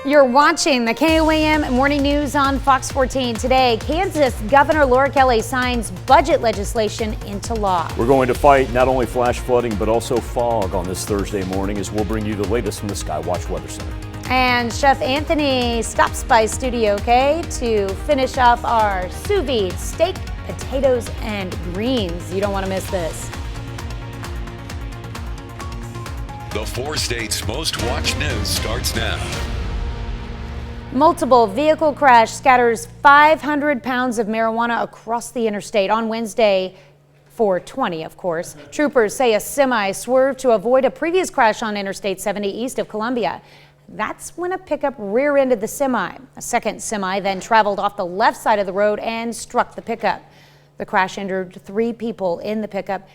You're watching the KOAM Morning News on Fox 14. Today, Kansas Governor Laura Kelly signs budget legislation into law. We're going to fight not only flash flooding, but also fog on this Thursday morning as we'll bring you the latest from the Skywatch Weather Center. And Chef Anthony stops by Studio K to finish off our sous vide steak, potatoes, and greens. You don't want to miss this. The 4 states' most watched news starts now. Multiple vehicle crash scatters 500 pounds of marijuana across the interstate on Wednesday, 4/20, of course. Troopers say a semi swerved to avoid a previous crash on Interstate 70 east of Columbia. That's when a pickup rear-ended the semi. A second semi then traveled off the left side of the road and struck the pickup. The crash injured 3 people in the pickup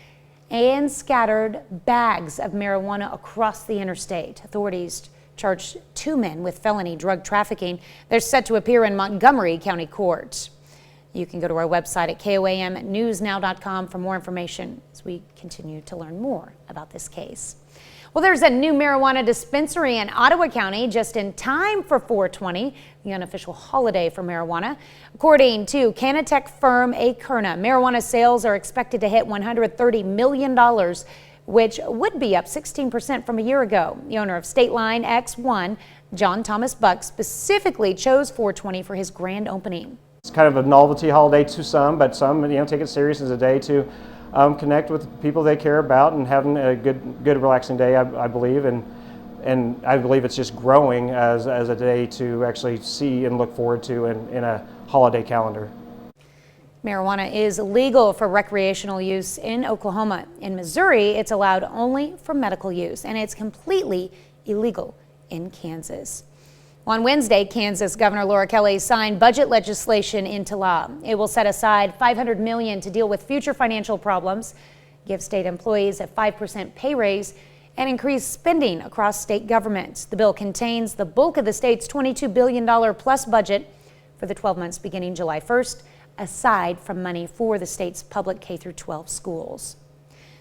and scattered bags of marijuana across the interstate. Authorities charged 2 men with felony drug trafficking. They're set to appear in Montgomery County Court. You can go to our website at KOAMnewsnow.com for more information as we continue to learn more about this case. Well, there's a new marijuana dispensary in Ottawa County just in time for 4/20, the unofficial holiday for marijuana. According to Canatech firm Akerna, marijuana sales are expected to hit $130 million, which would be up 16% from a year ago. The owner of State Line X1, John Thomas Buck, specifically chose 4/20 for his grand opening. It's kind of a novelty holiday to some, but some take it serious as a day to connect with people they care about and having a good relaxing day, I believe. And I believe it's just growing as a day to actually see and look forward to in a holiday calendar. Marijuana is legal for recreational use in Oklahoma. In Missouri, it's allowed only for medical use, and it's completely illegal in Kansas. On Wednesday, Kansas Governor Laura Kelly signed budget legislation into law. It will set aside $500 million to deal with future financial problems, give state employees a 5% pay raise, and increase spending across state governments. The bill contains the bulk of the state's $22 billion plus budget for the 12 months beginning July 1st, aside from money for the state's public K-12 schools.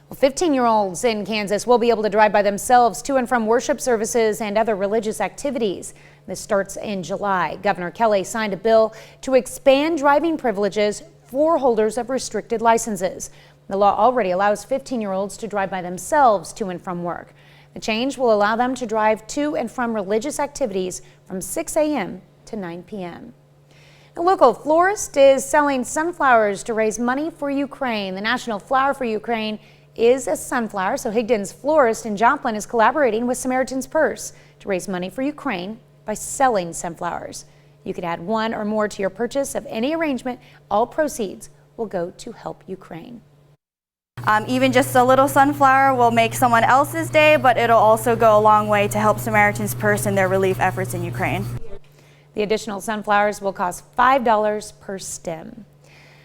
Well, 15-year-olds in Kansas will be able to drive by themselves to and from worship services and other religious activities. This starts in July. Governor Kelly signed a bill to expand driving privileges for holders of restricted licenses. The law already allows 15-year-olds to drive by themselves to and from work. The change will allow them to drive to and from religious activities from 6 a.m. to 9 p.m. A local florist is selling sunflowers to raise money for Ukraine. The national flower for Ukraine is a sunflower, so Higdon's Florist in Joplin is collaborating with Samaritan's Purse to raise money for Ukraine by selling sunflowers. You can add 1 or more to your purchase of any arrangement. All proceeds will go to help Ukraine. Even just a little sunflower will make someone else's day, but it'll also go a long way to help Samaritan's Purse in their relief efforts in Ukraine. The additional sunflowers will cost $5 per stem.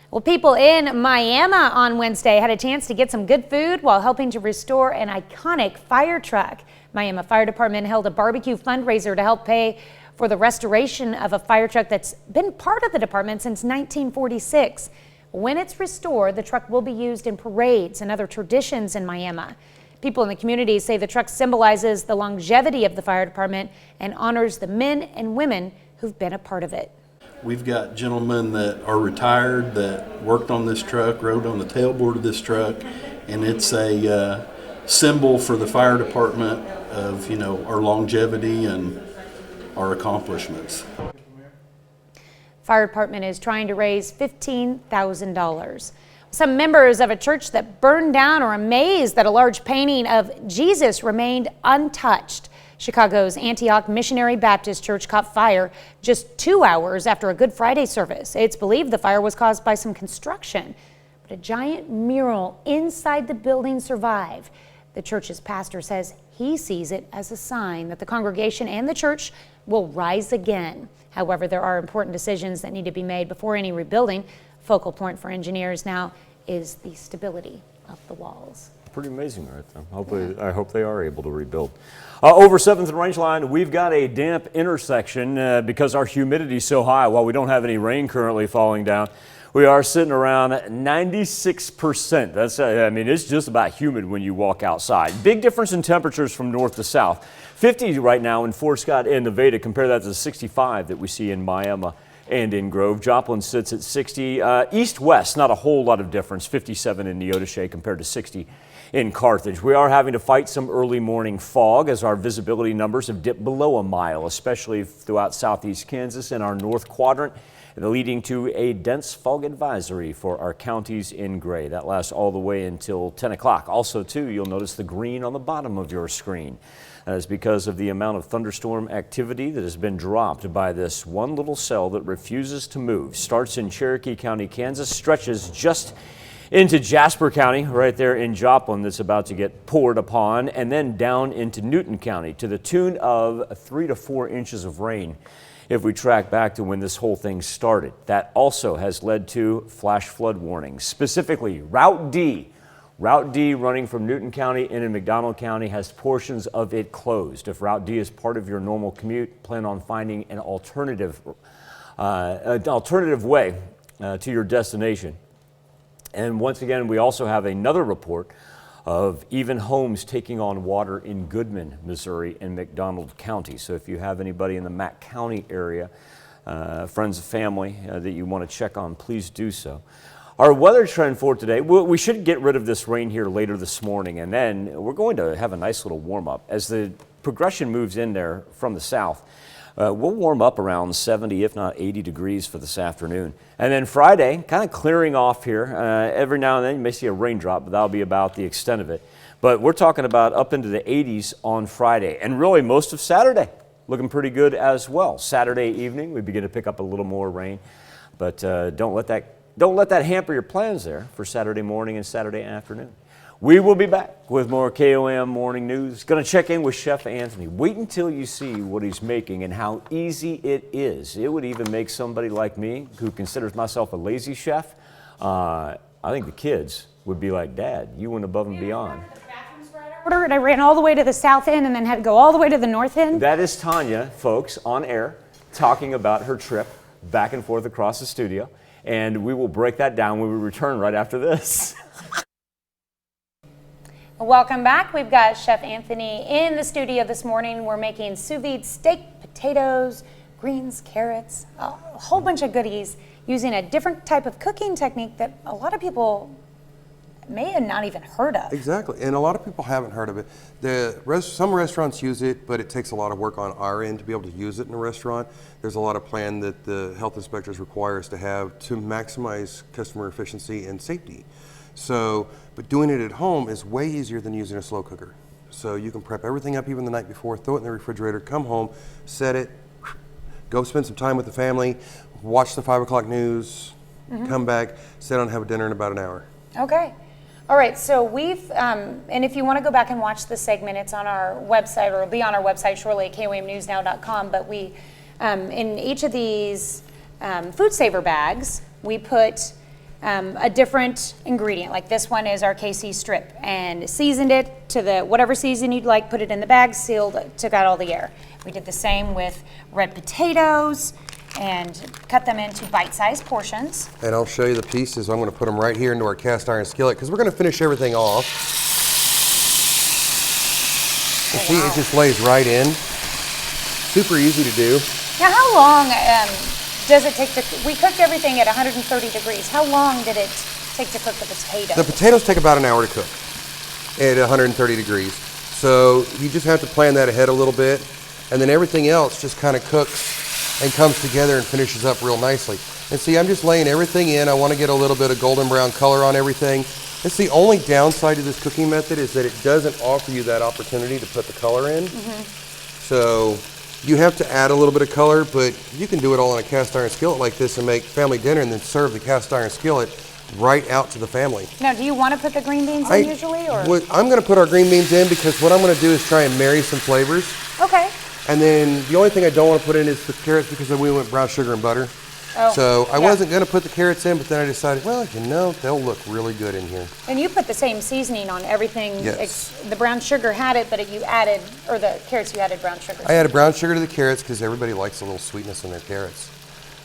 Well, people in Miami on Wednesday had a chance to get some good food while helping to restore an iconic fire truck. Miami Fire Department held a barbecue fundraiser to help pay for the restoration of a fire truck that's been part of the department since 1946. When it's restored, the truck will be used in parades and other traditions in Miami. People in the community say the truck symbolizes the longevity of the fire department and honors the men and women who've been a part of it. We've got gentlemen that are retired that worked on this truck, rode on the tailboard of this truck, and it's a symbol for the fire department of, our longevity and our accomplishments. Fire department is trying to raise $15,000. Some members of a church that burned down are amazed that a large painting of Jesus remained untouched. Chicago's Antioch Missionary Baptist Church caught fire just 2 hours after a Good Friday service. It's believed the fire was caused by some construction, but a giant mural inside the building survived. The church's pastor says he sees it as a sign that the congregation and the church will rise again. However, there are important decisions that need to be made before any rebuilding. Focal point for engineers now is the stability of the walls. Pretty amazing right there. I hope they are able to rebuild. Over 7th and Rangeline, we've got a damp intersection because our humidity is so high. While we don't have any rain currently falling down, We are sitting around 96%. That's, I mean, it's just about humid when you walk outside. Big difference in temperatures from north to south. 50 right now in Fort Scott and Nevada. Compare that to the 65 that we see in Miami and in Grove. Joplin sits at 60. East-west, not a whole lot of difference. 57 in Neodesha compared to 60 in Carthage. We are having to fight some early morning fog as our visibility numbers have dipped below a mile, especially throughout southeast Kansas and our north quadrant, leading to a dense fog advisory for our counties in gray. That lasts all the way until 10 o'clock. Also, too, you'll notice the green on the bottom of your screen. That is because of the amount of thunderstorm activity that has been dropped by this one little cell that refuses to move. Starts in Cherokee County, Kansas, stretches just into Jasper County, right there in Joplin, that's about to get poured upon, and then down into Newton County to the tune of 3 to 4 inches of rain. If we track back to when this whole thing started, that also has led to flash flood warnings. Specifically, Route D running from Newton County into McDonald County has portions of it closed. If Route D is part of your normal commute, plan on finding an alternative way to your destination. And once again, we also have another report of even homes taking on water in Goodman, Missouri, and McDonald County. So if you have anybody in the Mack County area, friends and family that you want to check on, please do so. Our weather trend for today, we should get rid of this rain here later this morning, and then we're going to have a nice little warm up. As the progression moves in there from the south, we'll warm up around 70, if not 80 degrees for this afternoon. And then Friday, kind of clearing off here. Every now and then you may see a raindrop, but that'll be about the extent of it. But we're talking about up into the 80s on Friday, and really most of Saturday looking pretty good as well. Saturday evening, we begin to pick up a little more rain, but don't let that hamper your plans there for Saturday morning and Saturday afternoon. We will be back with more KOAM Morning News. Going to check in with Chef Anthony. Wait until you see what he's making and how easy it is. It would even make somebody like me, who considers myself a lazy chef, I think the kids would be like, Dad, you went above and beyond. And I ran all the way to the south end and then had to go all the way to the north end. That is Tanya, folks, on air, talking about her trip back and forth across the studio. And we will break that down when we return right after this. Welcome back. We've got Chef Anthony in the studio this morning. We're making sous vide steak, potatoes, greens, carrots, a whole bunch of goodies using a different type of cooking technique that a lot of people may have not even heard of. Exactly, and a lot of people haven't heard of it. Some restaurants use it, but it takes a lot of work on our end to be able to use it in a restaurant. There's a lot of plan that the health inspectors require us to have to maximize customer efficiency and safety. So, but doing it at home is way easier than using a slow cooker. So you can prep everything up even the night before, throw it in the refrigerator, come home, set it, go spend some time with the family, watch the 5 o'clock news, come back, sit down and have dinner in about an hour. Okay. All right, so we've, and if you want to go back and watch the segment, it's on our website, or it'll be on our website shortly at KOAMnewsnow.com, but we, in each of these food saver bags, we put a different ingredient. Like this one is our KC strip, and seasoned it to the whatever season you'd like, put it in the bag, sealed, took out all the air. We did the same with red potatoes and cut them into bite-sized portions. And I'll show you the pieces. I'm going to put them right here into our cast iron skillet because we're going to finish everything off. And see, it just lays right in. Super easy to do. Now, how long does it take to, we cooked everything at 130 degrees. How long did it take to cook the potatoes? The potatoes take about an hour to cook at 130 degrees. So you just have to plan that ahead a little bit. And then everything else just kind of cooks and comes together and finishes up real nicely. And see, I'm just laying everything in. I want to get a little bit of golden brown color on everything. It's the only downside to this cooking method is that it doesn't offer you that opportunity to put the color in. So you have to add a little bit of color, but you can do it all on a cast iron skillet like this and make family dinner and then serve the cast iron skillet right out to the family. Now, do you want to put the green beans in usually? Or? I'm going to put our green beans in because what I'm going to do is try and marry some flavors. Okay. And then the only thing I don't want to put in is the carrots because then we went brown sugar and butter. Oh, so I wasn't going to put the carrots in, but then I decided, well, you know, they'll look really good in here. And you put the same seasoning on everything. Yes. The brown sugar had it, but you added, or the carrots, you added brown sugar. I added brown sugar to the carrots because everybody likes a little sweetness in their carrots.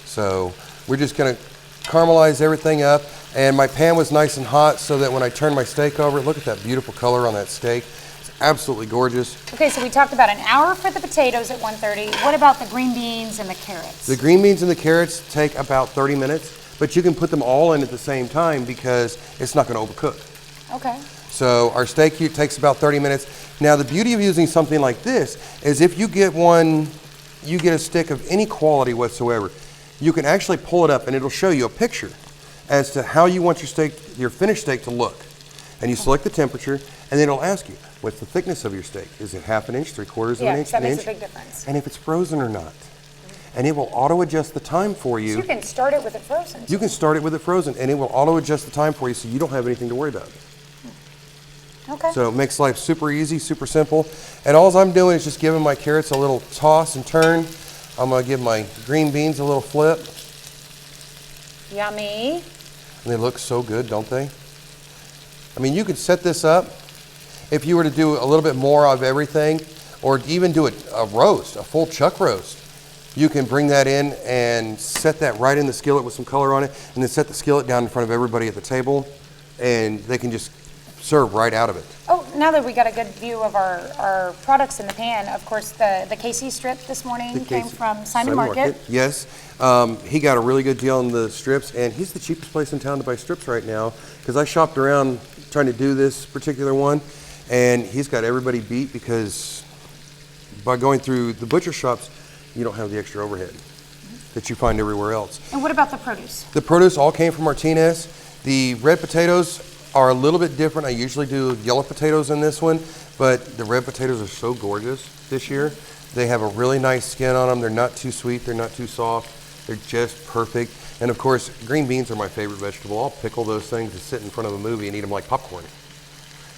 So we're just going to caramelized everything up, and my pan was nice and hot so that when I turned my steak over, look at that beautiful color on that steak. It's absolutely gorgeous. Okay, so we talked about an hour for the potatoes at 1:30. What about the green beans and the carrots? The green beans and the carrots take about 30 minutes, but you can put them all in at the same time because it's not going to overcook. Okay. So our steak here takes about 30 minutes. Now the beauty of using something like this is if you get a stick of any quality whatsoever, you can actually pull it up and it'll show you a picture as to how you want your finished steak to look. And you select the temperature and then it'll ask you, what's the thickness of your steak? Is it half an inch, 3/4 of an inch, that an makes inch? a big difference. And if it's frozen or not. And it will auto adjust the time for you. So you can start it with it frozen. You can start it with it frozen and it will auto adjust the time for you so you don't have anything to worry about. Okay. So it makes life super easy, super simple. And all I'm doing is just giving my carrots a little toss and turn. I'm gonna give my green beans a little flip. Yummy. And they look so good, don't they? I mean, you could set this up if you were to do a little bit more of everything, or even do a roast, a full chuck roast. You can bring that in and set that right in the skillet with some color on it, and then set the skillet down in front of everybody at the table, and they can just serve right out of it. Oh, now that we got a good view of our products in the pan, of course, the KC strip this morning came from Simon Market. Yes, he got a really good deal on the strips, and he's the cheapest place in town to buy strips right now, because I shopped around trying to do this particular one, and he's got everybody beat because by going through the butcher shops, you don't have the extra overhead that you find everywhere else. And what about the produce? The produce all came from Martinez. The red potatoes are a little bit different. I usually do yellow potatoes in this one, but the red potatoes are so gorgeous this year. They have a really nice skin on them. They're not too sweet, they're not too soft. They're just perfect. And of course, green beans are my favorite vegetable. I'll pickle those things and sit in front of a movie and eat them like popcorn.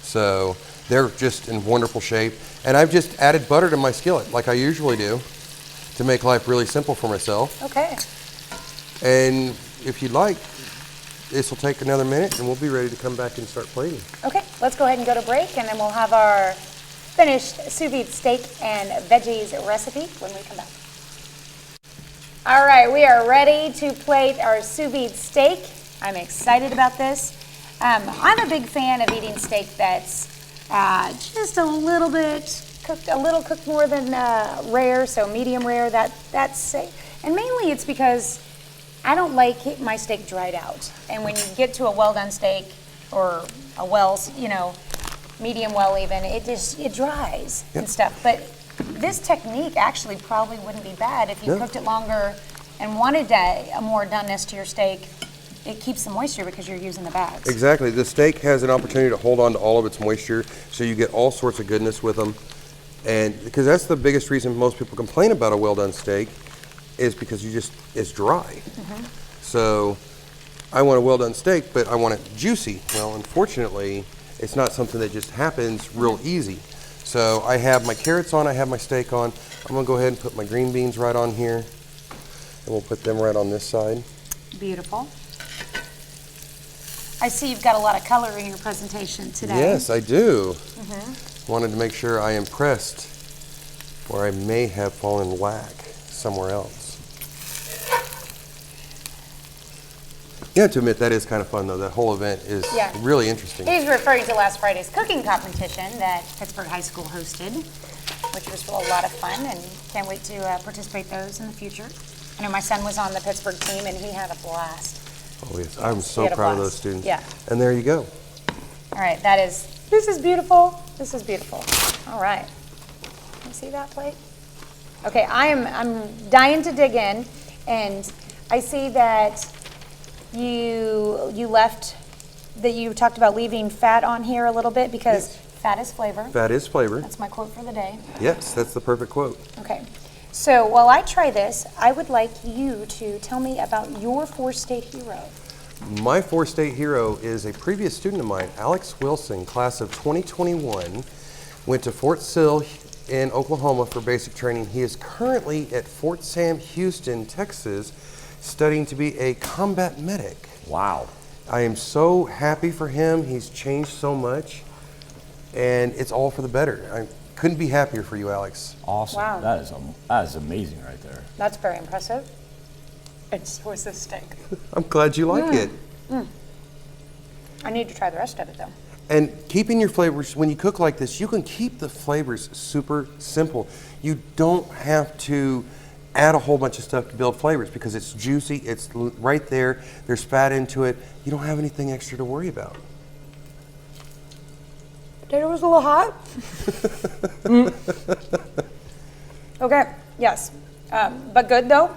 So they're just in wonderful shape. And I've just added butter to my skillet like I usually do to make life really simple for myself. Okay. And if you'd like, this will take another minute and we'll be ready to come back and start plating. Okay, let's go ahead and go to break, and then we'll have our finished sous vide steak and veggies recipe when we come back. All right, we are ready to plate our sous vide steak. I'm excited about this. I'm a big fan of eating steak that's just a little bit cooked more than rare, so medium rare. That's and mainly it's because I don't like my steak dried out. And when you get to a well done steak or a medium well even, it dries and stuff. But this technique actually probably wouldn't be bad if you cooked it longer and wanted a more doneness to your steak. It keeps the moisture because you're using the bags. Exactly. The steak has an opportunity to hold on to all of its moisture, so you get all sorts of goodness with them. And because that's the biggest reason most people complain about a well done steak is because it's dry. Mm-hmm. So I want a well done steak, but I want it juicy. Well, unfortunately, it's not something that just happens real easy. So I have my carrots on, I have my steak on. I'm gonna go ahead and put my green beans right on here, and we'll put them right on this side. Beautiful. I see you've got a lot of color in your presentation today. Yes, I do. Mm-hmm. Wanted to make sure I impressed where I may have fallen whack somewhere else. You have to admit, that is kind of fun, though. That whole event is really interesting. He's referring to last Friday's cooking competition that Pittsburgh High School hosted, which was a lot of fun, and can't wait to participate those in the future. I know my son was on the Pittsburgh team, and he had a blast. Oh, yes. I'm so proud of those students. Yeah. And there you go. All right, this is beautiful. This is beautiful. All right. Can you see that plate? Okay, I'm dying to dig in, and I see that you talked about leaving fat on here a little bit because fat is flavor. Fat is flavor. That's my quote for the day. Yes, that's the perfect quote. Okay. So while I try this, I would like you to tell me about your four-state hero. My four-state hero is a previous student of mine, Alex Wilson, class of 2021, went to Fort Sill in Oklahoma for basic training. He is currently at Fort Sam Houston, Texas, studying to be a combat medic. Wow. I am so happy for him. He's changed so much, and it's all for the better. I couldn't be happier for you, Alex. Awesome. Wow. That is amazing right there. That's very impressive. And so is this steak. I'm glad you like it. I need to try the rest of it though. And keeping your flavors, when you cook like this, you can keep the flavors super simple. You don't have to add a whole bunch of stuff to build flavors because it's juicy, it's right there, there's fat into it. You don't have anything extra to worry about. Potato was a little hot. Okay, yes. But good though.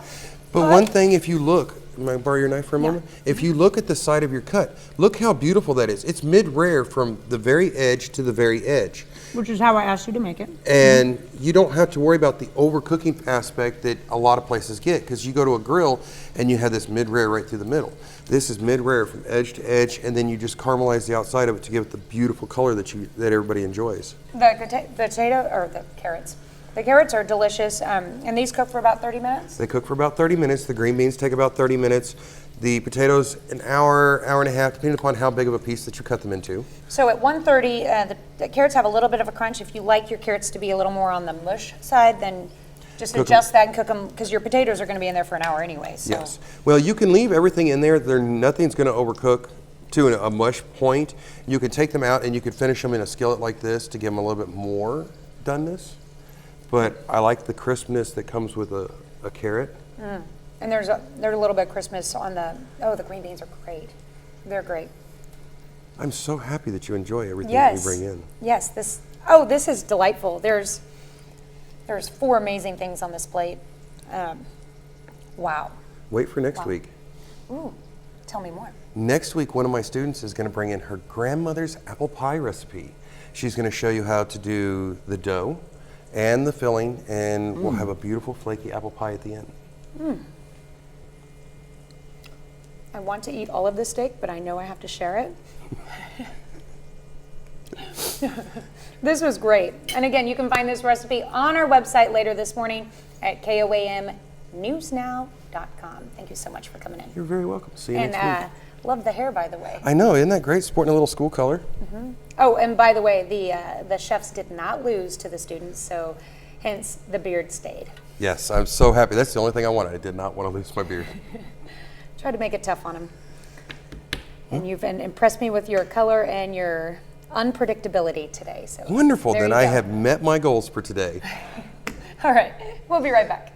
But one thing, if you look, may I borrow your knife for a moment? If you look at the side of your cut, look how beautiful that is. It's mid-rare from the very edge to the very edge. Which is how I asked you to make it. And you don't have to worry about the overcooking aspect that a lot of places get, because you go to a grill and you have this mid-rare right through the middle. This is mid-rare from edge to edge, and then you just caramelize the outside of it to give it the beautiful color that everybody enjoys. The potato, or the carrots. The carrots are delicious, and these cook for about 30 minutes? They cook for about 30 minutes. The green beans take about 30 minutes. The potatoes, an hour, hour and a half, depending upon how big of a piece that you cut them into. So at 1:30, the carrots have a little bit of a crunch. If you like your carrots to be a little more on the mush side, then just adjust that and cook them, because your potatoes are going to be in there for an hour anyway. So. Yes. Well, you can leave everything in there. Nothing's going to overcook to a mush point. You can take them out and you could finish them in a skillet like this to give them a little bit more doneness. But I like the crispness that comes with a carrot. And there's a little bit of crispness on the green beans are great. They're great. I'm so happy that you enjoy everything that we bring in. Yes, this is delightful. There's 4 amazing things on this plate. Wow. Wait for next week. Ooh, tell me more. Next week, one of my students is going to bring in her grandmother's apple pie recipe. She's going to show you how to do the dough and the filling, and we'll have a beautiful flaky apple pie at the end. I want to eat all of this steak, but I know I have to share it. This was great. And again, you can find this recipe on our website later this morning at KOAMnewsnow.com. Thank you so much for coming in. You're very welcome. See you next week. Love the hair, by the way. I know, isn't that great? Sporting a little school color. Oh, and by the way, the chefs did not lose to the students, so hence the beard stayed. Yes, I'm so happy. That's the only thing I wanted. I did not want to lose my beard. Tried to make it tough on them. And you've impressed me with your color and your unpredictability today. So Wonderful. there Then you I go. have met my goals for today. All right, we'll be right back.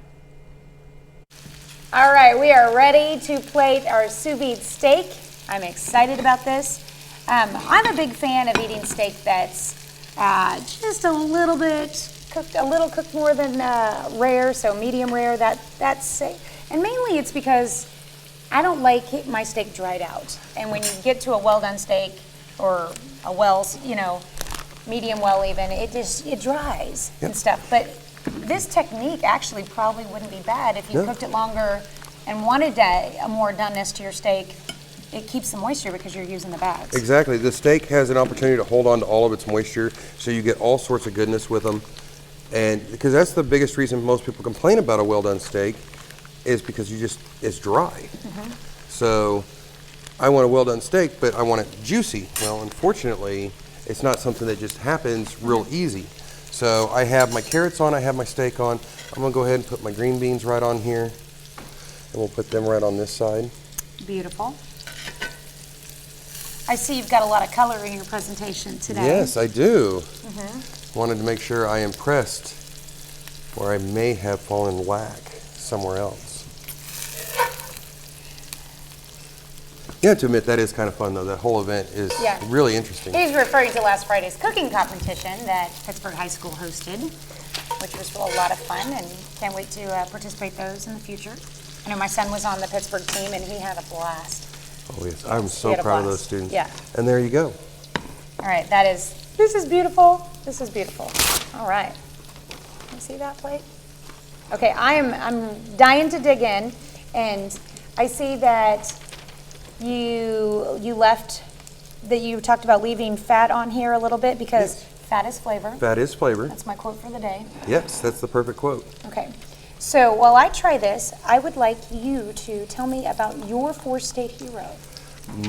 All right, we are ready to plate our sous vide steak. I'm excited about this. I'm a big fan of eating steak that's just a little bit cooked more than rare, so medium rare. That's and mainly it's because I don't like my steak dried out. And when you get to a well done steak or a medium well even, it dries and stuff. But this technique actually probably wouldn't be bad if you cooked it longer and wanted a more doneness to your steak. It keeps the moisture because you're using the bags. Exactly. The steak has an opportunity to hold on to all of its moisture, so you get all sorts of goodness with them. And because that's the biggest reason most people complain about a well done steak is because it's dry. So I want a well done steak, but I want it juicy. Well, unfortunately, it's not something that just happens real easy. So I have my carrots on, I have my steak on. I'm gonna go ahead and put my green beans right on here, and we'll put them right on this side. Beautiful. I see you've got a lot of color in your presentation today. Yes, I do. Wanted to make sure I impressed where I may have fallen whack somewhere else. You have to admit, that is kind of fun, though. That whole event is really interesting. He's referring to last Friday's cooking competition that Pittsburgh High School hosted, which was a lot of fun, and can't wait to participate those in the future. I know my son was on the Pittsburgh team, and he had a blast. Oh, yes. I'm so proud of those students. Yeah. And there you go. All right, this is beautiful. This is beautiful. All right. Can you see that plate? Okay, I'm dying to dig in, and I see that you talked about leaving fat on here a little bit because fat is flavor. Fat is flavor. That's my quote for the day. Yes, that's the perfect quote. Okay. So while I try this, I would like you to tell me about your 4-state hero.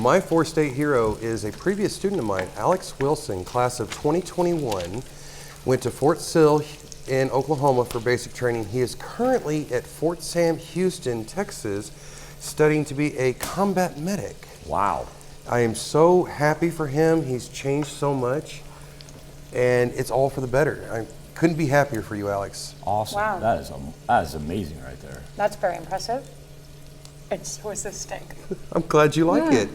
My 4-state hero is a previous student of mine, Alex Wilson, class of 2021, went to Fort Sill in Oklahoma for basic training. He is currently at Fort Sam Houston, Texas, studying to be a combat medic. Wow. I am so happy for him. He's changed so much, and it's all for the better. I couldn't be happier for you, Alex. Awesome. Wow. That is amazing right there. That's very impressive. And so is this steak. I'm glad you like it.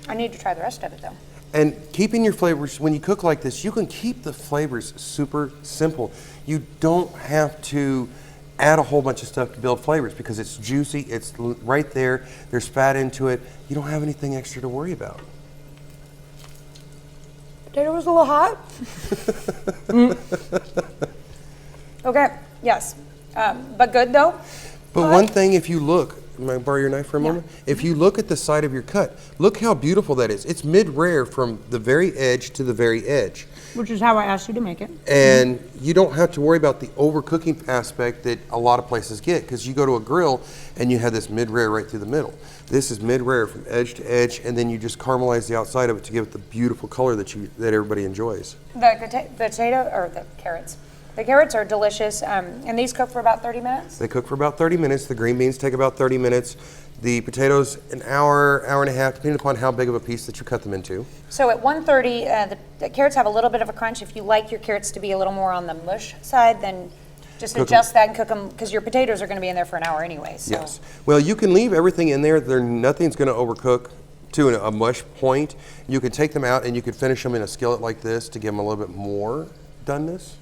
I need to try the rest of it though. And keeping your flavors, when you cook like this, you can keep the flavors super simple. You don't have to add a whole bunch of stuff to build flavors because it's juicy, it's right there, there's fat into it. You don't have anything extra to worry about. Potato was a little hot. Okay, yes. But good though. But one thing, if you look, may I borrow your knife for a moment? If you look at the side of your cut, look how beautiful that is. It's mid-rare from the very edge to the very edge. Which is how I asked you to make it. And you don't have to worry about the overcooking aspect that a lot of places get, because you go to a grill and you have this mid-rare right through the middle. This is mid-rare from edge to edge, and then you just caramelize the outside of it to give it the beautiful color that everybody enjoys. The potato, or the carrots. The carrots are delicious, and these cook for about 30 minutes? They cook for about 30 minutes. The green beans take about 30 minutes. The potatoes, an hour, hour and a half, depending upon how big of a piece that you cut them into. So at 1:30, the carrots have a little bit of a crunch. If you like your carrots to be a little more on the mush side, then just adjust that and cook them, because your potatoes are going to be in there for an hour anyway. So. Yes. Well, you can leave everything in there. Nothing's going to overcook to a mush point. You can take them out and you could finish them in a skillet like this to give them a little bit more doneness.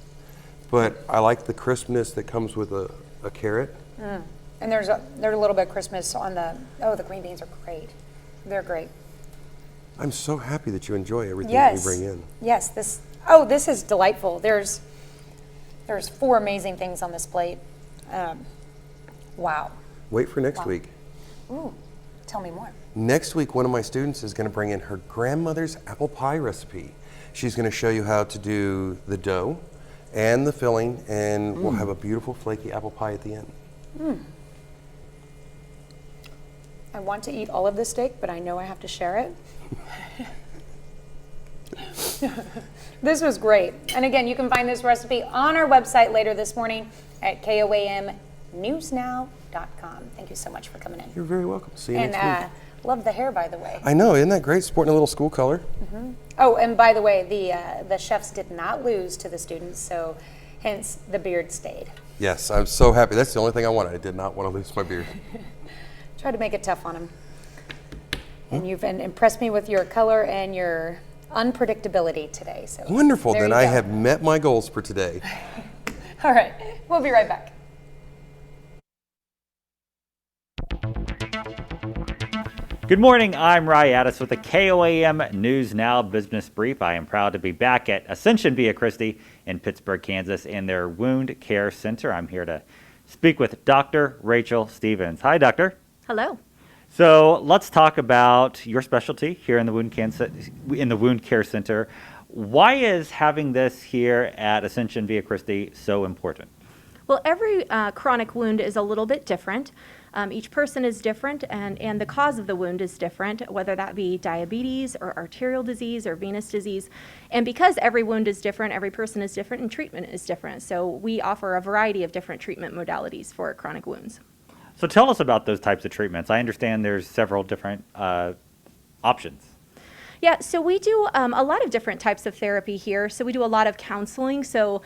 But I like the crispness that comes with a carrot. And there's a little bit of crispness on the green beans are great. They're great. I'm so happy that you enjoy everything that we bring in. Yes, this is delightful. There's 4 amazing things on this plate. Wow. Wait for next week. Ooh, tell me more. Next week, one of my students is going to bring in her grandmother's apple pie recipe. She's going to show you how to do the dough and the filling, and we'll have a beautiful flaky apple pie at the end. I want to eat all of this steak, but I know I have to share it. This was great. And again, you can find this recipe on our website later this morning at KOAMnewsnow.com. Thank you so much for coming in. You're very welcome. See you next week. Love the hair, by the way. I know, isn't that great? Sporting a little school color. Oh, and by the way, the chefs did not lose to the students, so hence the beard stayed. Yes, I'm so happy. That's the only thing I wanted. I did not want to lose my beard. Try to make it tough on them. And you've impressed me with your color and your unpredictability today. So Wonderful. there Then you I go. have met my goals for today. All right, we'll be right back. Good morning, I'm Rye Addis with the KOAM News Now Business Brief. I am proud to be back at Ascension Via Christi in Pittsburgh, Kansas in their Wound Care Center. I'm here to speak with Dr. Rachel Stevens. Hi, doctor. Hello. So let's talk about your specialty here in the Wound Care Center. Why is having this here at Ascension Via Christi so important? Well, every chronic wound is a little bit different. Each person is different, and the cause of the wound is different, whether that be diabetes or arterial disease or venous disease. And because every wound is different, every person is different, and treatment is different. So we offer a variety of different treatment modalities for chronic wounds. So tell us about those types of treatments. I understand there's several different options. Yeah, so we do a lot of different types of therapy here. So we do a lot of counseling. So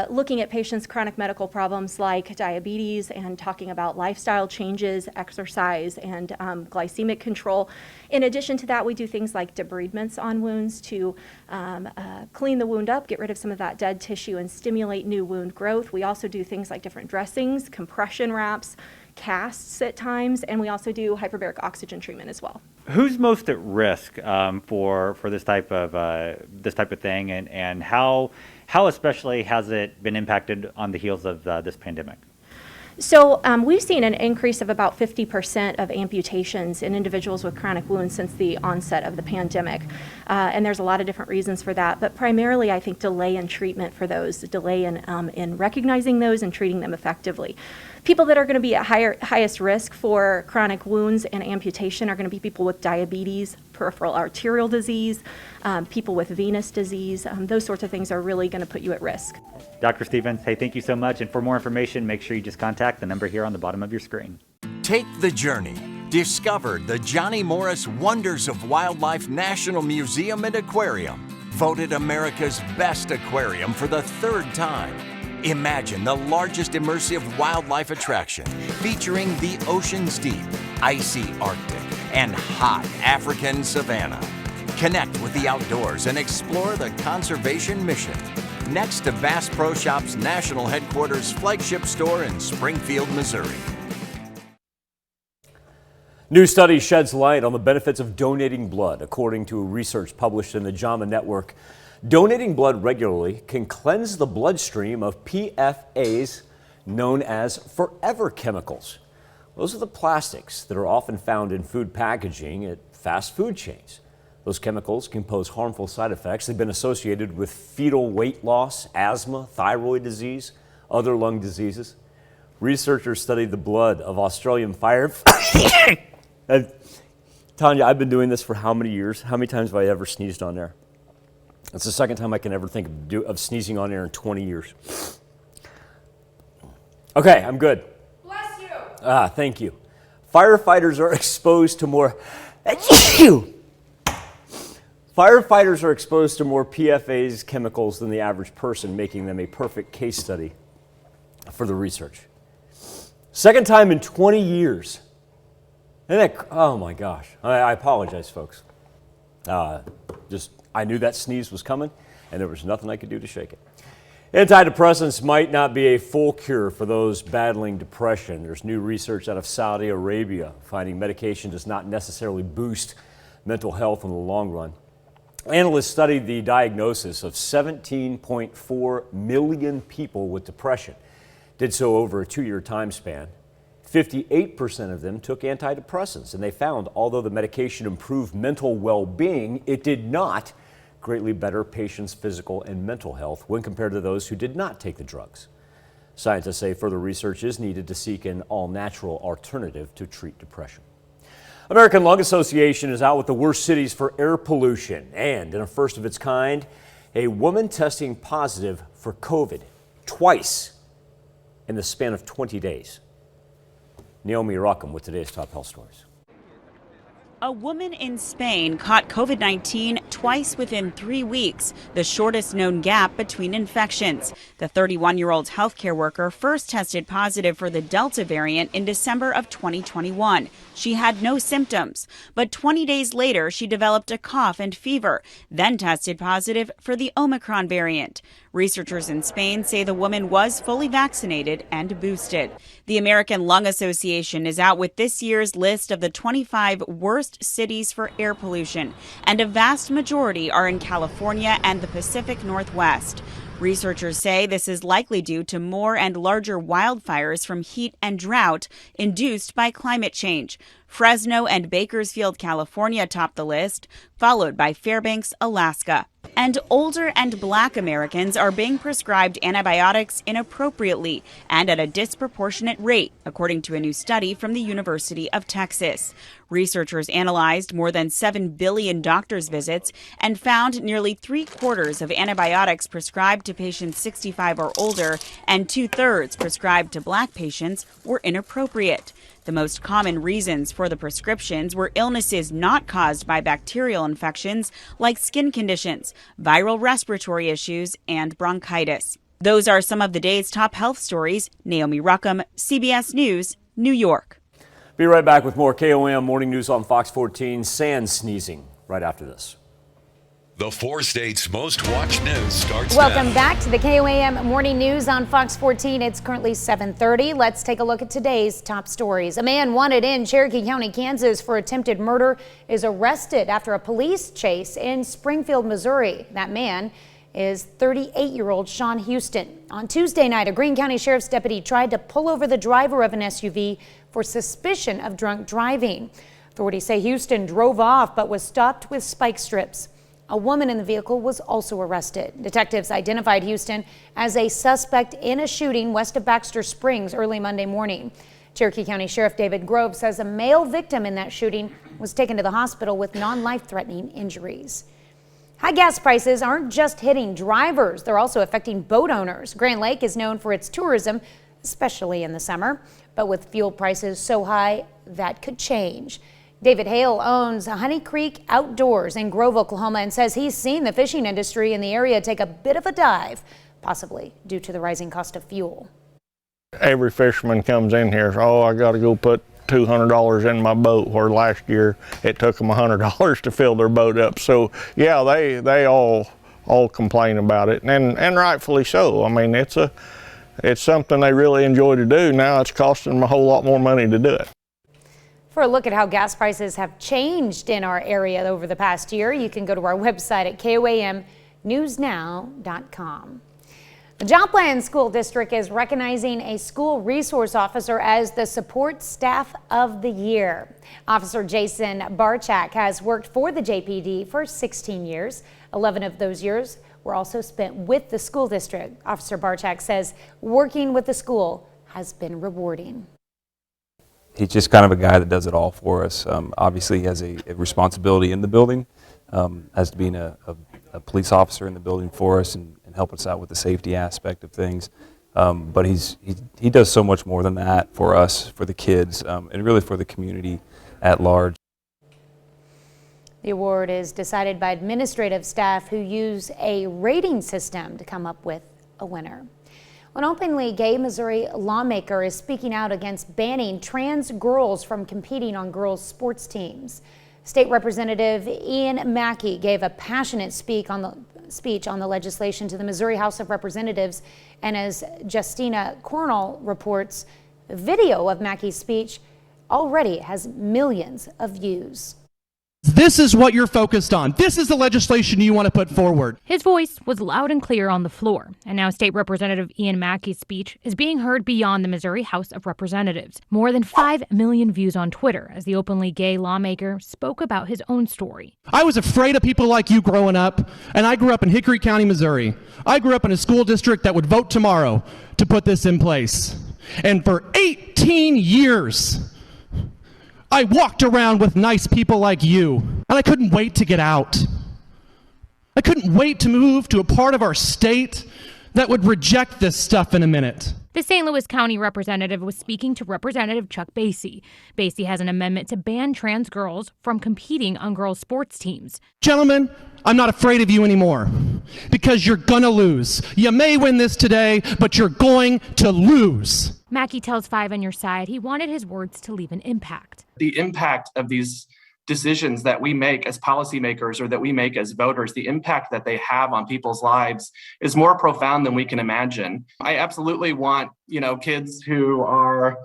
looking at patients' chronic medical problems like diabetes and talking about lifestyle changes, exercise, and glycemic control. In addition to that, we do things like debridements on wounds to clean the wound up, get rid of some of that dead tissue, and stimulate new wound growth. We also do things like different dressings, compression wraps, casts at times, and we also do hyperbaric oxygen treatment as well. Who's most at risk for this type of thing, and how especially has it been impacted on the heels of this pandemic? So we've seen an increase of about 50% of amputations in individuals with chronic wounds since the onset of the pandemic. And there's a lot of different reasons for that, but primarily I think delay in treatment for those, delay in recognizing those and treating them effectively. People that are going to be at highest risk for chronic wounds and amputation are going to be people with diabetes, peripheral arterial disease, people with venous disease. Those sorts of things are really going to put you at risk. Dr. Stevens, hey, thank you so much. And for more information, make sure you just contact the number here on the bottom of your screen. Take the journey. Discover the Johnny Morris Wonders of Wildlife National Museum and Aquarium. Voted America's best aquarium for the 3rd time. Imagine the largest immersive wildlife attraction featuring the ocean's deep, icy Arctic, and hot African savanna. Connect with the outdoors and explore the conservation mission. Next to Bass Pro Shops' national headquarters flagship store in Springfield, Missouri. New study sheds light on the benefits of donating blood. According to research published in the JAMA Network, donating blood regularly can cleanse the bloodstream of PFAs, known as forever chemicals. Those are the plastics that are often found in food packaging at fast food chains. Those chemicals can pose harmful side effects. They've been associated with fetal weight loss, asthma, thyroid disease, other lung diseases. Researchers studied the blood of Australian firefighters. Tanya, I've been doing this for how many years? How many times have I ever sneezed on air? It's the second time I can ever think of sneezing on air in 20 years. Okay, I'm good. Bless you. Thank you. Firefighters are exposed to more... Firefighters are exposed to more PFAS chemicals than the average person, making them a perfect case study for the research. Second time in 20 years. Oh my gosh. I apologize, folks. I knew that sneeze was coming, and there was nothing I could do to shake it. Antidepressants might not be a full cure for those battling depression. There's new research out of Saudi Arabia finding medication does not necessarily boost mental health in the long run. Analysts studied the diagnosis of 17.4 million people with depression. Did so over a 2-year time span. 58% of them took antidepressants, and they found although the medication improved mental well-being, it did not greatly better patients' physical and mental health when compared to those who did not take the drugs. Scientists say further research is needed to seek an all-natural alternative to treat depression. American Lung Association is out with the worst cities for air pollution, and in a first of its kind, a woman testing positive for COVID twice in the span of 20 days. Naomi Rockham with today's top health stories. A woman in Spain caught COVID-19 twice within 3 weeks, the shortest known gap between infections. The 31-year-old healthcare worker first tested positive for the Delta variant in December of 2021. She had no symptoms, but 20 days later she developed a cough and fever, then tested positive for the Omicron variant. Researchers in Spain say the woman was fully vaccinated and boosted. The American Lung Association is out with this year's list of the 25 worst cities for air pollution, and a vast majority are in California and the Pacific Northwest. Researchers say this is likely due to more and larger wildfires from heat and drought induced by climate change. Fresno and Bakersfield, California top the list, followed by Fairbanks, Alaska. And older and Black Americans are being prescribed antibiotics inappropriately and at a disproportionate rate, according to a new study from the University of Texas. Researchers analyzed more than 7 billion doctor's visits and found nearly 3/4 of antibiotics prescribed to patients 65 or older and 2/3 prescribed to Black patients were inappropriate. The most common reasons for the prescriptions were illnesses not caused by bacterial infections like skin conditions, viral respiratory issues, and bronchitis. Those are some of the day's top health stories. Naomi Rockham, CBS News, New York. Be right back with more KOAM Morning News on Fox 14. Sans sneezing right after this. The 4 states' most watched news starts Welcome now. back to the KOAM Morning News on Fox 14. It's currently 7:30. Let's take a look at today's top stories. A man wanted in Cherokee County, Kansas for attempted murder is arrested after a police chase in Springfield, Missouri. That man is 38-year-old Sean Houston. On Tuesday night, a Greene County Sheriff's deputy tried to pull over the driver of an SUV for suspicion of drunk driving. Authorities say Houston drove off but was stopped with spike strips. A woman in the vehicle was also arrested. Detectives identified Houston as a suspect in a shooting west of Baxter Springs early Monday morning. Cherokee County Sheriff David Grove says a male victim in that shooting was taken to the hospital with non-life-threatening injuries. High gas prices aren't just hitting drivers, they're also affecting boat owners. Grand Lake is known for its tourism, especially in the summer, but with fuel prices so high, that could change. David Hale owns Honey Creek Outdoors in Grove, Oklahoma, and says he's seen the fishing industry in the area take a bit of a dive, possibly due to the rising cost of fuel. Every fisherman comes in here, oh, I got to go put $200 in my boat, where last year it took them $100 to fill their boat up. So yeah, they all complain about it, and rightfully so. I mean, it's something they really enjoy to do. Now it's costing them a whole lot more money to do it. For a look at how gas prices have changed in our area over the past year, you can go to our website at KOAMnewsnow.com. The Joplin School District is recognizing a school resource officer as the Support Staff of the Year. Officer Jason Barchak has worked for the JPD for 16 years. 11 of those years were also spent with the school district. Officer Barchak says working with the school has been rewarding. He's just kind of a guy that does it all for us. Obviously, he has a responsibility in the building, as to being a police officer in the building for us and help us out with the safety aspect of things. But he does so much more than that for us, for the kids, and really for the community at large. The award is decided by administrative staff who use a rating system to come up with a winner. An openly gay Missouri lawmaker is speaking out against banning trans girls from competing on girls' sports teams. State Representative Ian Mackey gave a passionate speech on the legislation to the Missouri House of Representatives, and as Justina Cornell reports, the video of Mackey's speech already has millions of views. This is what you're focused on. This is the legislation you want to put forward. His voice was loud and clear on the floor, and now State Representative Ian Mackey's speech is being heard beyond the Missouri House of Representatives. More than 5 million views on Twitter as the openly gay lawmaker spoke about his own story. I was afraid of people like you growing up, and I grew up in Hickory County, Missouri. I grew up in a school district that would vote tomorrow to put this in place. And for 18 years, I walked around with nice people like you, and I couldn't wait to get out. I couldn't wait to move to a part of our state that would reject this stuff in a minute. The St. Louis County representative was speaking to Representative Chuck Basie. Basie has an amendment to ban trans girls from competing on girls' sports teams. Gentlemen, I'm not afraid of you anymore because you're gonna lose. You may win this today, but you're going to lose. Mackey tells 5 on Your Side he wanted his words to leave an impact. The impact of these decisions that we make as policymakers or that we make as voters, the impact that they have on people's lives is more profound than we can imagine. I absolutely want, kids who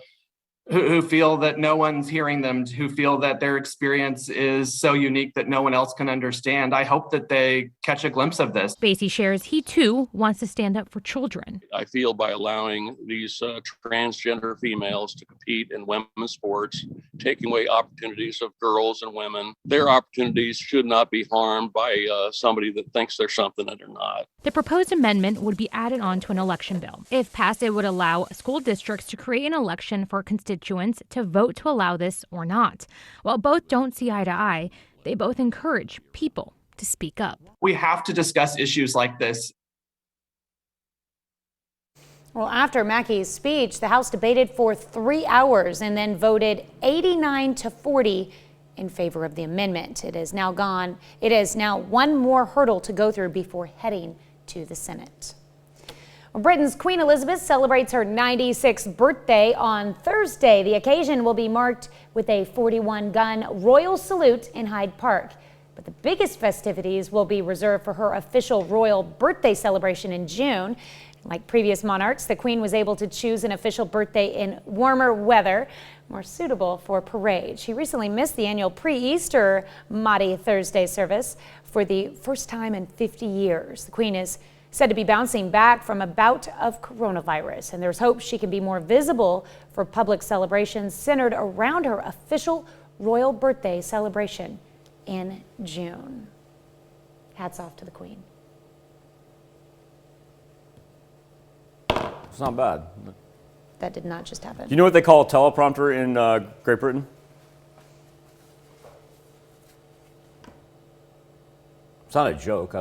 feel that no one's hearing them, who feel that their experience is so unique that no one else can understand. I hope that they catch a glimpse of this. Basie shares he too wants to stand up for children. I feel by allowing these transgender females to compete in women's sports, taking away opportunities of girls and women, their opportunities should not be harmed by somebody that thinks they're something that they're not. The proposed amendment would be added on to an election bill. If passed, it would allow school districts to create an election for constituents to vote to allow this or not. While both don't see eye to eye, they both encourage people to speak up. We have to discuss issues like this. Well, after Mackey's speech, the House debated for 3 hours and then voted 89-40 in favor of the amendment. It is now one more hurdle to go through before heading to the Senate. Britain's Queen Elizabeth celebrates her 96th birthday on Thursday. The occasion will be marked with a 41-gun royal salute in Hyde Park. But the biggest festivities will be reserved for her official royal birthday celebration in June. Like previous monarchs, the Queen was able to choose an official birthday in warmer weather, more suitable for parade. She recently missed the annual pre-Easter Maundy Thursday service for the first time in 50 years. The Queen is said to be bouncing back from a bout of coronavirus, and there's hope she can be more visible for public celebrations centered around her official royal birthday celebration in June. Hats off to the Queen. It's not bad. that did not just happen. Do you know what they call a teleprompter in Great Britain? It's not a joke.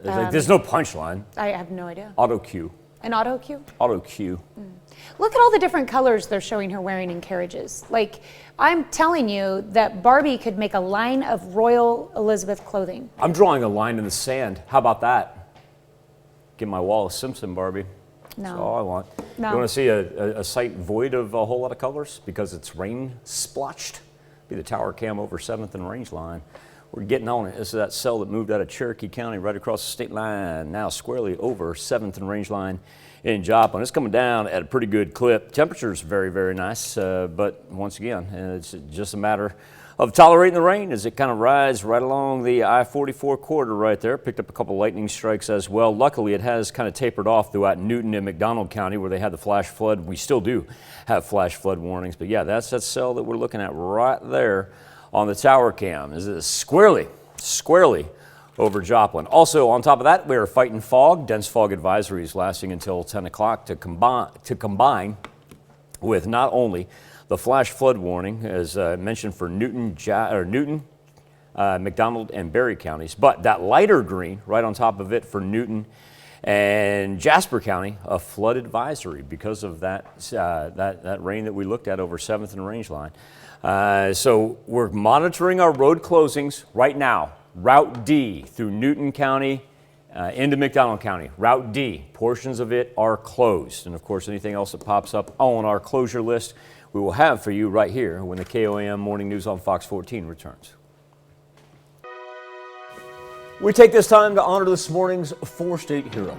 There's no punchline. I have no idea. Auto cue. An auto cue? Auto cue. Look at all the different colors they're showing her wearing in carriages. Like, I'm telling you that Barbie could make a line of Royal Elizabeth clothing. I'm drawing a line in the sand. How about that? Get my Wallace Simpson Barbie. No. That's all I want. No. You want to see a site void of a whole lot of colors because it's rain splotched? Be the tower cam over 7th and Range Line. We're getting on it. This is that cell that moved out of Cherokee County right across the state line, now squarely over 7th and Range Line in Joplin. It's coming down at a pretty good clip. Temperature's very, very nice, but once again, it's just a matter of tolerating the rain as it kind of rides right along the I-44 corridor right there. Picked up a couple lightning strikes as well. Luckily, it has kind of tapered off throughout Newton and McDonald County where they had the flash flood. We still do have flash flood warnings, but yeah, that's that cell that we're looking at right there on the tower cam. Is it squarely over Joplin. Also, on top of that, we are fighting fog. Dense fog advisories lasting until 10 o'clock to combine with not only the flash flood warning, as mentioned for Newton, McDonald, and Berry counties, but that lighter green right on top of it for Newton and Jasper County, a flood advisory because of that rain that we looked at over 7th and Range Line. So we're monitoring our road closings right now. Route D through Newton County into McDonald County. Route D, portions of it are closed. And of course, anything else that pops up on our closure list, we will have for you right here when the KOAM Morning News on Fox 14 returns. We take this time to honor this morning's four-state hero.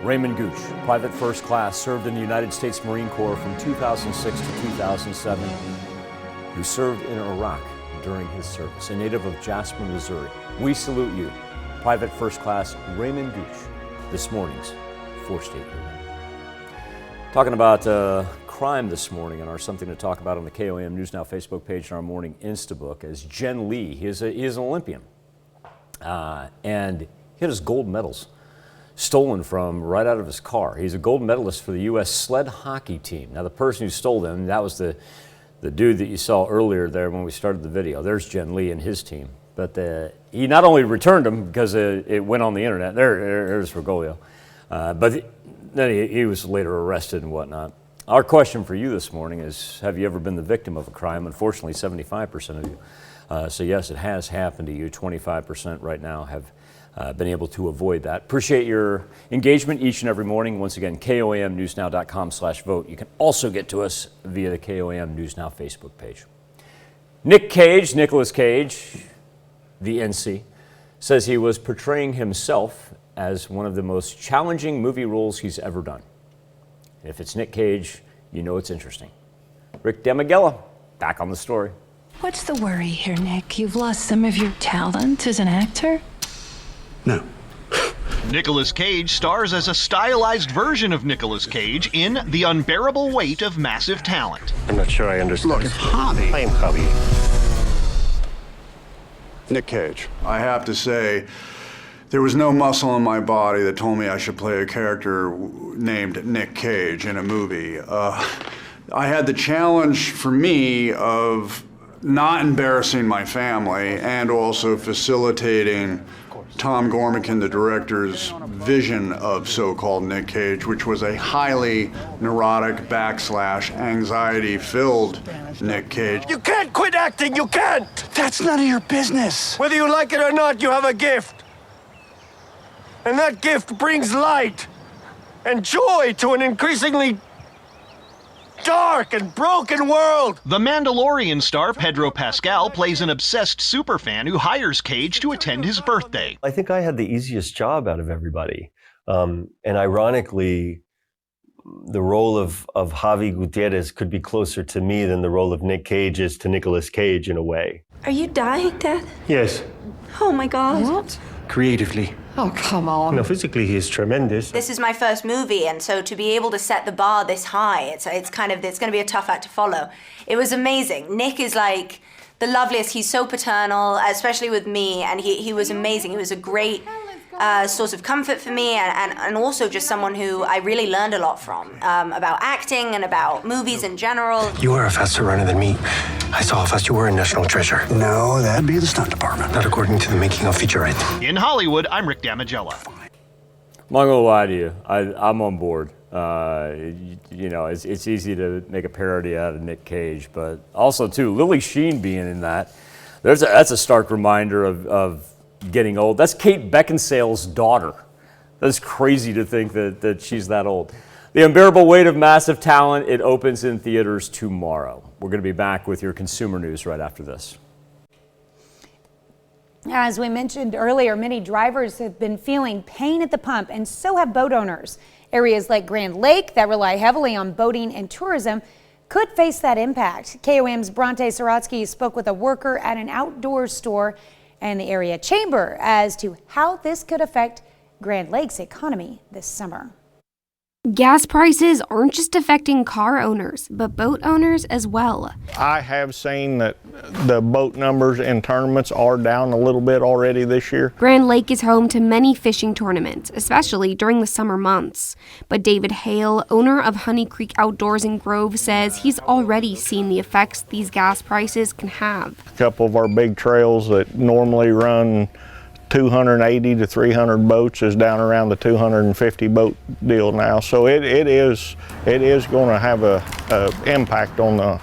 Raymond Gooch, Private First Class, served in the United States Marine Corps from 2006 to 2007, who served in Iraq during his service, a native of Jasper, Missouri. We salute you, Private First Class Raymond Gooch, this morning's four-state hero. Talking about crime this morning and our Something to Talk About on the KOAM News Now Facebook page and our morning Instabook as Jen Lee. He is an Olympian. And he had his gold medals stolen from right out of his car. He's a gold medalist for the U.S. sled hockey team. Now, the person who stole them, that was the dude that you saw earlier there when we started the video. There's Jen Lee and his team. But he not only returned them because it went on the internet. There's Bergoglio. But then he was later arrested and whatnot. Our question for you this morning is, have you ever been the victim of a crime? Unfortunately, 75% of you. So yes, it has happened to you. 25% right now have been able to avoid that. Appreciate your engagement each and every morning. Once again, KOAMNewsNow.com/vote. You can also get to us via the KOAM News Now Facebook page. Nicolas Cage, the NC, says he was portraying himself as one of the most challenging movie roles he's ever done. If it's Nick Cage, you know it's interesting. Rick DeMiguela, back on the story. What's the worry here, Nick? You've lost some of your talent as an actor? No. Nicolas Cage stars as a stylized version of Nicolas Cage in The Unbearable Weight of Massive Talent. I'm not sure I understand. Look, it's Javi. I am Javi. Nick Cage. I have to say, there was no muscle in my body that told me I should play a character named Nick Cage in a movie. I had the challenge for me of not embarrassing my family and also facilitating Tom Gormican, the director's vision of so-called Nick Cage, which was a highly neurotic / anxiety-filled Nick Cage. You can't quit acting, you can't! That's none of your business. Whether you like it or not, you have a gift. And that gift brings light and joy to an increasingly dark and broken world. The Mandalorian star Pedro Pascal plays an obsessed superfan who hires Cage to attend his birthday. I think I had the easiest job out of everybody. And ironically, the role of Javi Gutierrez could be closer to me than the role of Nick Cage is to Nicolas Cage in a way. Are you dying, Dad? Yes. Oh my God. What? Creatively. Oh, come on. No, physically he is tremendous. This is my first movie, and so to be able to set the bar this high, it's going to be a tough act to follow. It was amazing. Nick is like the loveliest. He's so paternal, especially with me, and he was amazing. He was a great source of comfort for me, and also just someone who I really learned a lot from about acting and about movies in general. You are a faster runner than me. I saw how fast you were in National Treasure. No, that'd be the stunt department. Not according to the making of featurette. In Hollywood, I'm Rick Damigella. I'm not gonna lie to you, I'm on board. You know, it's easy to make a parody out of Nick Cage, but also too, Lily Sheen being in that, that's a stark reminder of getting old. That's Kate Beckinsale's daughter. That's crazy to think that she's that old. The Unbearable Weight of Massive Talent, it opens in theaters tomorrow. We're gonna be back with your consumer news right after this. As we mentioned earlier, many drivers have been feeling pain at the pump, and so have boat owners. Areas like Grand Lake that rely heavily on boating and tourism could face that impact. KOAM's Bronte Sorotsky spoke with a worker at an outdoor store and the area chamber as to how this could affect Grand Lake's economy this summer. Gas prices aren't just affecting car owners, but boat owners as well. I have seen that the boat numbers in tournaments are down a little bit already this year. Grand Lake is home to many fishing tournaments, especially during the summer months. But David Hale, owner of Honey Creek Outdoors in Grove, says he's already seen the effects these gas prices can have. A couple of our big trails that normally run 280 to 300 boats is down around the 250 boat deal now. So it is going to have a impact on the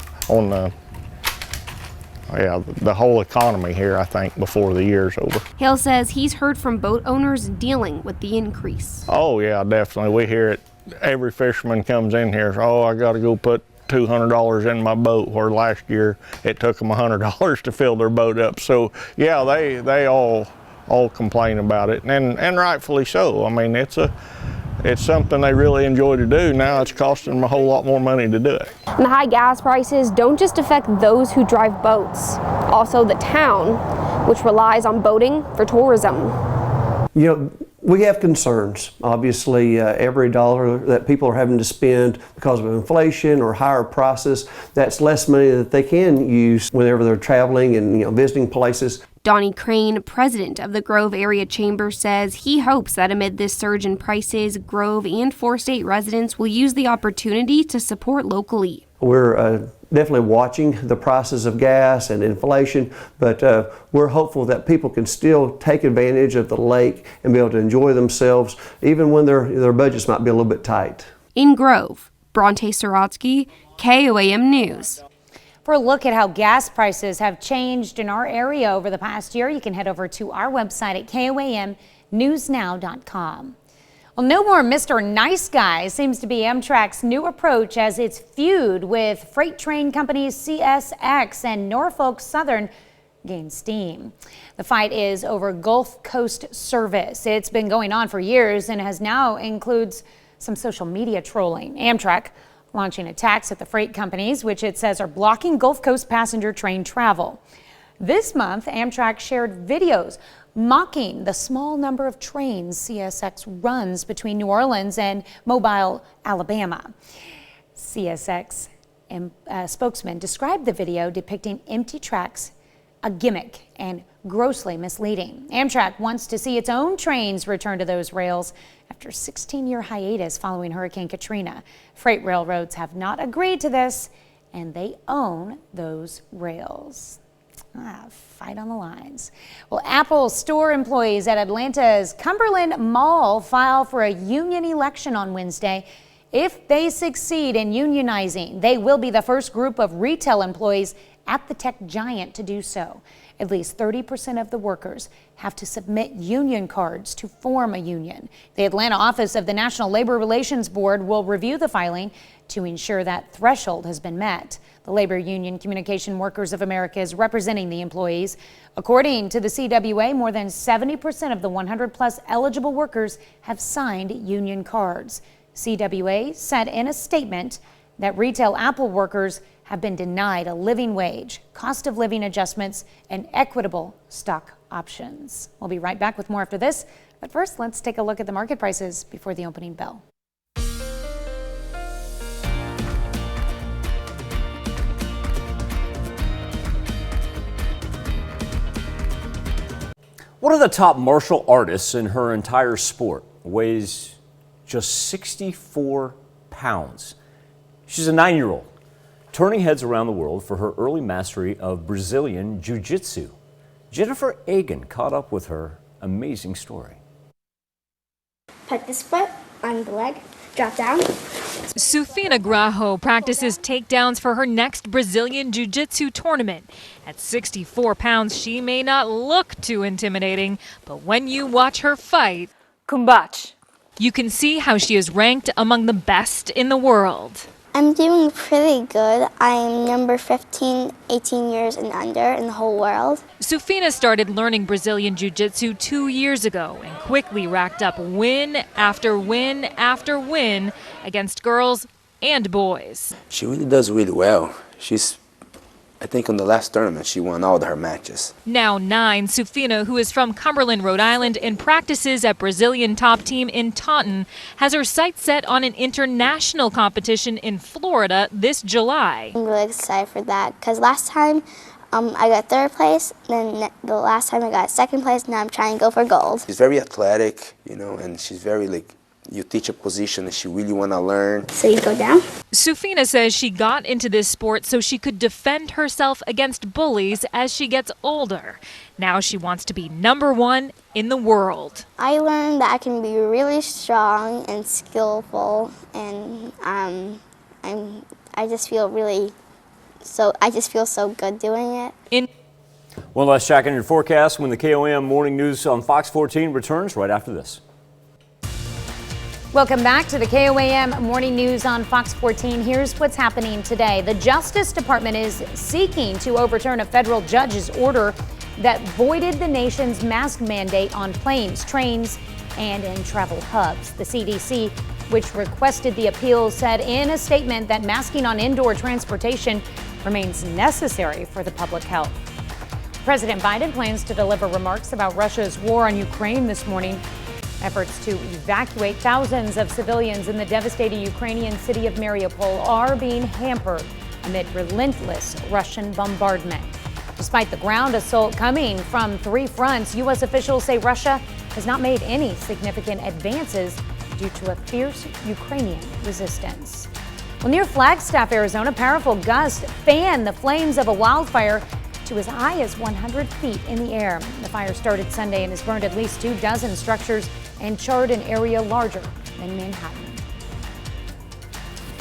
whole economy here, I think, before the year's over. Hale says he's heard from boat owners dealing with the increase. Oh yeah, definitely. We hear it. Every fisherman comes in here, oh, I got to go put $200 in my boat, where last year it took them $100 to fill their boat up. So yeah, they all complain about it, and rightfully so. I mean, it's something they really enjoy to do. Now it's costing them a whole lot more money to do it. And the high gas prices don't just affect those who drive boats, also the town, which relies on boating for tourism. You know, we have concerns. Obviously, every dollar that people are having to spend because of inflation or higher prices, that's less money that they can use whenever they're traveling and visiting places. Donnie Crane, president of the Grove Area Chamber, says he hopes that amid this surge in prices, Grove and four-state residents will use the opportunity to support locally. We're definitely watching the prices of gas and inflation, but we're hopeful that people can still take advantage of the lake and be able to enjoy themselves, even when their budgets might be a little bit tight. In Grove, Bronte Sorotsky, KOAM News. For a look at how gas prices have changed in our area over the past year, you can head over to our website at KOAMnewsnow.com. Well, no more Mr. Nice Guy seems to be Amtrak's new approach as its feud with freight train companies CSX and Norfolk Southern gains steam. The fight is over Gulf Coast service. It's been going on for years and has now includes some social media trolling. Amtrak launching attacks at the freight companies, which it says are blocking Gulf Coast passenger train travel. This month, Amtrak shared videos mocking the small number of trains CSX runs between New Orleans and Mobile, Alabama. CSX spokesman described the video depicting empty tracks a gimmick and grossly misleading. Amtrak wants to see its own trains return to those rails after a 16-year hiatus following Hurricane Katrina. Freight railroads have not agreed to this, and they own those rails. Fight on the lines. Well, Apple store employees at Atlanta's Cumberland Mall file for a union election on Wednesday. If they succeed in unionizing, they will be the first group of retail employees at the tech giant to do so. At least 30% of the workers have to submit union cards to form a union. The Atlanta office of the National Labor Relations Board will review the filing to ensure that threshold has been met. The Labor Union Communication Workers of America is representing the employees. According to the CWA, more than 70% of the 100-plus eligible workers have signed union cards. CWA said in a statement that retail Apple workers have been denied a living wage, cost of living adjustments, and equitable stock options. We'll be right back with more after this, but first let's take a look at the market prices before the opening bell. One of the top martial artists in her entire sport weighs just 64 pounds. She's a 9-year-old, turning heads around the world for her early mastery of Brazilian Jiu-Jitsu. Jennifer Agan caught up with her amazing story. Put this foot on the leg, drop down. Sufina Grajo practices takedowns for her next Brazilian Jiu-Jitsu tournament. At 64 pounds, she may not look too intimidating, but when you watch her fight, combate, you can see how she is ranked among the best in the world. I'm doing pretty good. I'm number 15, 18 years and under in the whole world. Sufina started learning Brazilian Jiu-Jitsu 2 years ago and quickly racked up win after win after win against girls and boys. She really does really well. I think in the last tournament, she won all her matches. Now 9, Sufina, who is from Cumberland, Rhode Island, and practices at Brazilian top team in Taunton, has her sights set on an international competition in Florida this July. I'm really excited for that because last time I got 3rd place, then the last time I got 2nd place, now I'm trying to go for gold. She's very athletic, and she's very you teach a position that she really want to learn. So you go down? Sufina says she got into this sport so she could defend herself against bullies as she gets older. Now she wants to be number 1 in the world. I learned that I can be really strong and skillful, and I just feel so good doing it. One last check on your forecast when the KOAM Morning News on Fox 14 returns right after this. Welcome back to the KOAM Morning News on Fox 14. Here's what's happening today. The Justice Department is seeking to overturn a federal judge's order that voided the nation's mask mandate on planes, trains, and in travel hubs. The CDC, which requested the appeal, said in a statement that masking on indoor transportation remains necessary for the public health. President Biden plans to deliver remarks about Russia's war on Ukraine this morning. Efforts to evacuate thousands of civilians in the devastated Ukrainian city of Mariupol are being hampered amid relentless Russian bombardment. Despite the ground assault coming from 3 fronts, U.S. officials say Russia has not made any significant advances due to a fierce Ukrainian resistance. Well, near Flagstaff, Arizona, powerful gusts fan the flames of a wildfire to as high as 100 feet in the air. The fire started Sunday and has burned at least 24 structures and charred an area larger than Manhattan.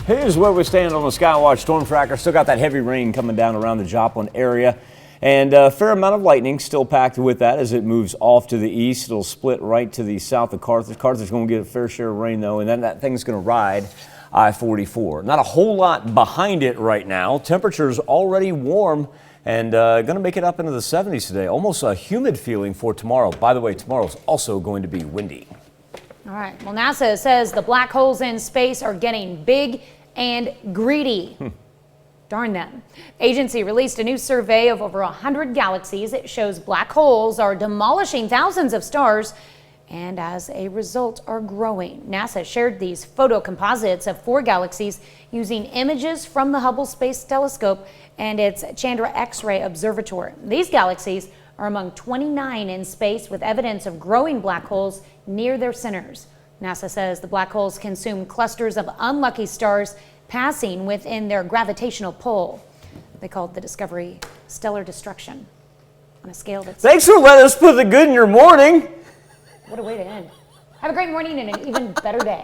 Here's where we stand on the Skywatch storm tracker. Still got that heavy rain coming down around the Joplin area, and a fair amount of lightning still packed with that as it moves off to the east. It'll split right to the south of Carthage. Carthage going to get a fair share of rain though, and then that thing's going to ride I-44. Not a whole lot behind it right now. Temperatures already warm and going to make it up into the 70s today. Almost a humid feeling for tomorrow. By the way, tomorrow's also going to be windy. All right. Well, NASA says the black holes in space are getting big and greedy. Darn them. Agency released a new survey of over 100 galaxies. It shows black holes are demolishing thousands of stars and as a result are growing. NASA shared these photo composites of 4 galaxies using images from the Hubble Space Telescope and its Chandra X-ray Observatory. These galaxies are among 29 in space with evidence of growing black holes near their centers. NASA says the black holes consume clusters of unlucky stars passing within their gravitational pull. They called the discovery stellar destruction on a scale that's... Thanks for letting us put the good in your morning. What a way to end. Have a great morning and an even better day.